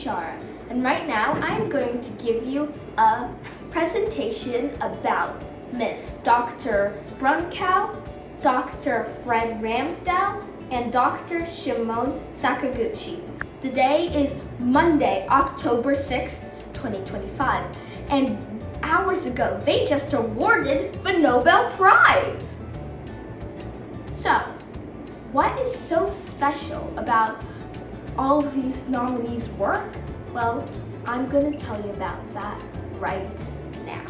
Ishara, and right now I'm going to give you a presentation about Miss Dr. Brunkow, Dr. Fred Ramsdell, and Dr. Shimon Sakaguchi. Today is Monday, October 6, 2025, and hours ago they just awarded the Nobel Prize. So, what is so special about all of these nominees' work? Well, I'm going to tell you about that right now.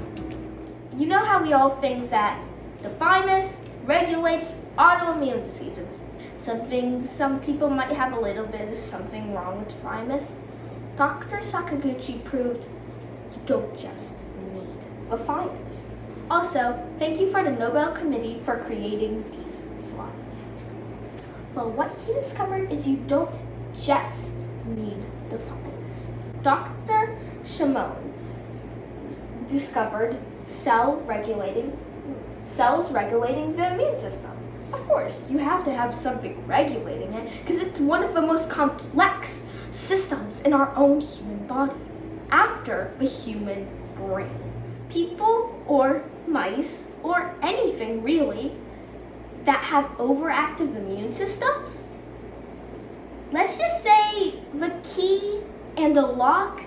You know how we all think that the thymus regulates autoimmune diseases. Some people might have a little bit of something wrong with the thymus. Dr. Sakaguchi proved you don't just need the thymus. Also, thank you for the Nobel Committee for creating these slides. Well, what he discovered is you don't just need the thymus. Dr. Shimon discovered cells regulating the immune system. Of course, you have to have something regulating it because it's one of the most complex systems in our own human body, after the human brain. People or mice or anything really that have overactive immune systems, let's just say the key and the lock,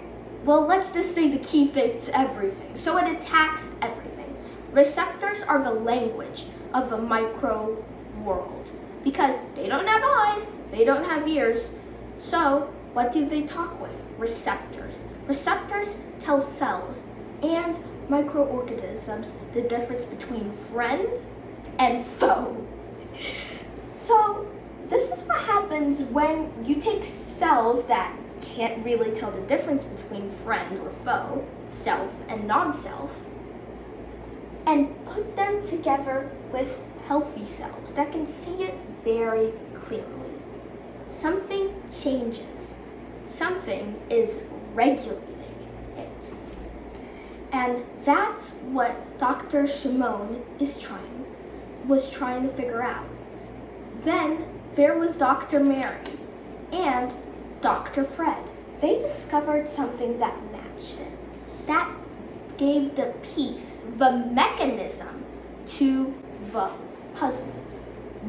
well, let's just say the key fits everything, so it attacks everything. Receptors are the language of the micro world because they don't have eyes, they don't have ears, so what do they talk with? Receptors. Receptors tell cells and microorganisms the difference between friend and foe. So this is what happens when you take cells that can't really tell the difference between friend or foe, self and non-self, and put them together with healthy cells that can see it very clearly. Something changes. Something is regulating it. And that's what Dr. Shimon was trying to figure out. Then there was Dr. Mary and Dr. Fred. They discovered something that matched it. That gave the piece, the mechanism to the puzzle.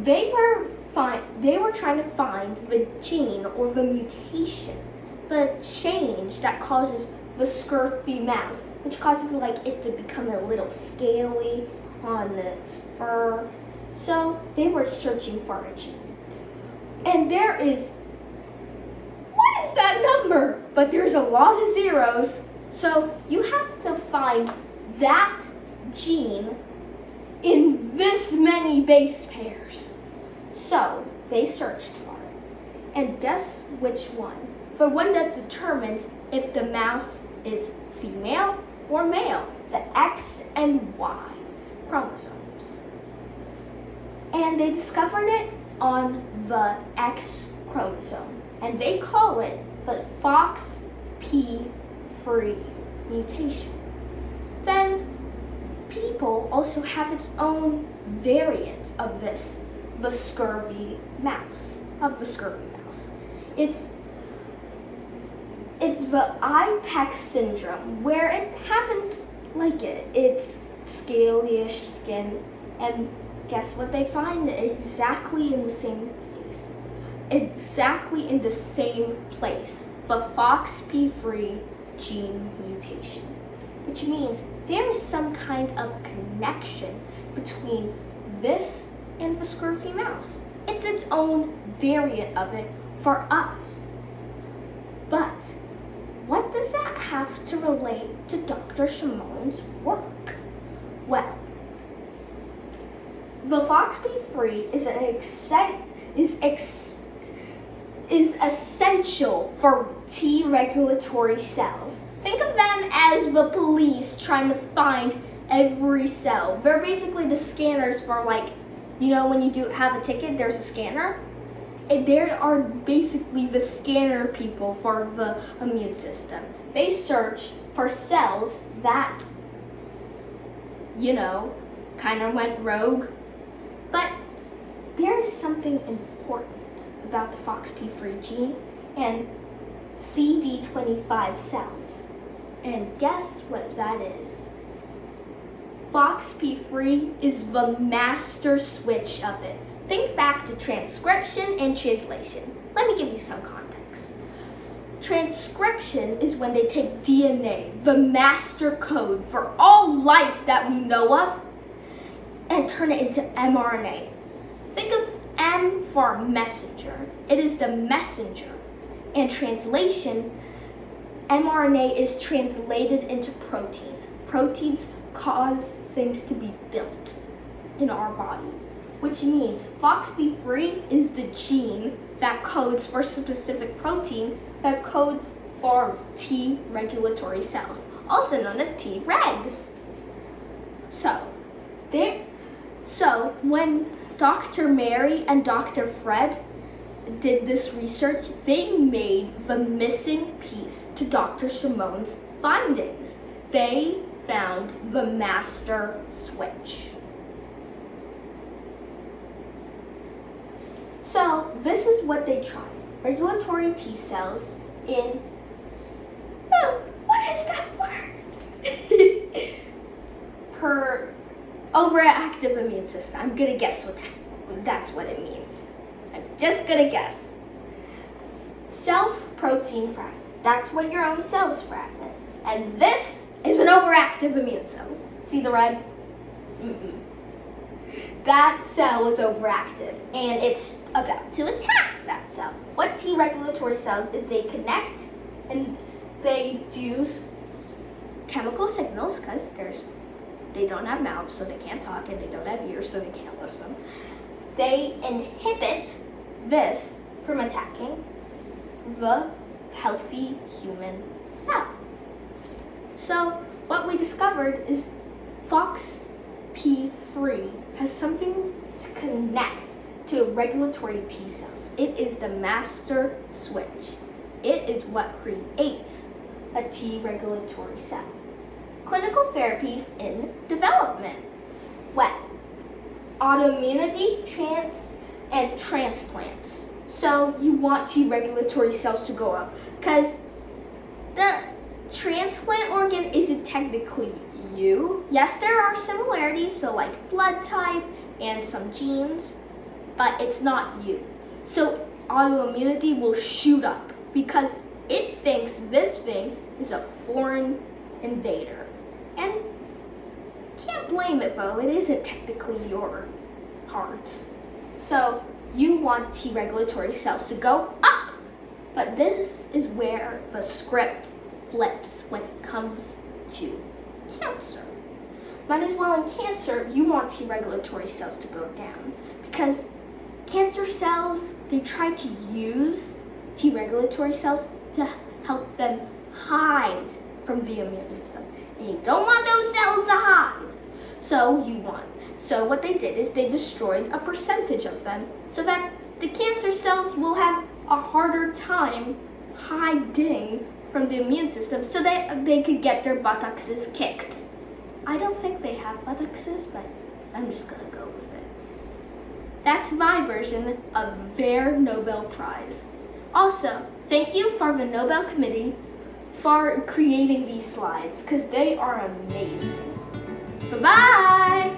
They were trying to find the gene or the mutation, the change that causes the scurfy mouse, which causes it to become a little scaly on its fur. So they were searching for a gene. And what is that number? But there's a lot of zeros. So you have to find that gene in this many base pairs. So they searched for it. And guess which one? The one that determines if the mouse is female or male, the X and Y chromosomes. And they discovered it on the X chromosome, and they call it the FOXP3 mutation. Then people also have its own variant of this, the scurvy mouse. It's the IPEX syndrome, where it happens like it. It's scaly-ish skin, and guess what they find? Exactly in the same place. The FOXP3 gene mutation. Which means there is some kind of connection between this and the scurfy mouse. It's its own variant of it for us. But what does that have to relate to Dr. Shimon's work? Well, the FOXP3 is essential for T regulatory cells. Think of them as the police trying to find every cell. They're basically the scanners for when you have a ticket, there's a scanner. And they are basically the scanner people for the immune system. They search for cells that, kind of went rogue. But there is something important about the FOXP3 gene, and CD25 cells. And guess what that is? FOXP3 is the master switch of it. Think back to transcription and translation. Let me give you some context. Transcription is when they take DNA, the master code for all life that we know of, and turn it into mRNA. Think of M for messenger. It is the messenger. And translation, mRNA is translated into proteins. Proteins cause things to be built in our body, which means FOXP3 is the gene that codes for specific protein that codes for T regulatory cells, also known as Tregs. So when Dr. Mary and Dr. Fred did this research, they made the missing piece to Dr. Shimon's findings. They found the master switch. So this is what they tried. Regulatory T cells in, what is that word? Overactive immune system. I'm gonna guess that's what it means. I'm just gonna guess. Self-protein fragment. That's what your own cell's fragment. And this is an overactive immune cell. See the red? That cell was overactive, and it's about to attack that cell. What T regulatory cells is they connect, and they use chemical signals, because they don't have mouths, so they can't talk, and they don't have ears, so they can't listen. They inhibit this from attacking the healthy human cell. So what we discovered is FOXP3 has something to connect to regulatory T cells. It is the master switch. It is what creates a T regulatory cell. Clinical therapies in development. What? Autoimmunity, and transplants. So you want T regulatory cells to go up because the transplant organ isn't technically you. Yes, there are similarities, so like blood type and some genes, but it's not you. So autoimmunity will shoot up because it thinks this thing is a foreign invader. And can't blame it though, it isn't technically your hearts. So you want T regulatory cells to go up. But this is where the script flips when it comes to cancer. Might as well in cancer, you want T regulatory cells to go down because cancer cells, they try to use T regulatory cells to help them hide from the immune system. And you don't want those cells to hide. So what they did is they destroyed a percentage of them so that the cancer cells will have a harder time hiding from the immune system so that they could get their buttocks kicked. I don't think they have buttocks, but I'm just gonna go with it. That's my version of their Nobel Prize. Also, thank you for the Nobel Committee for creating these slides because they are amazing. Bye-bye!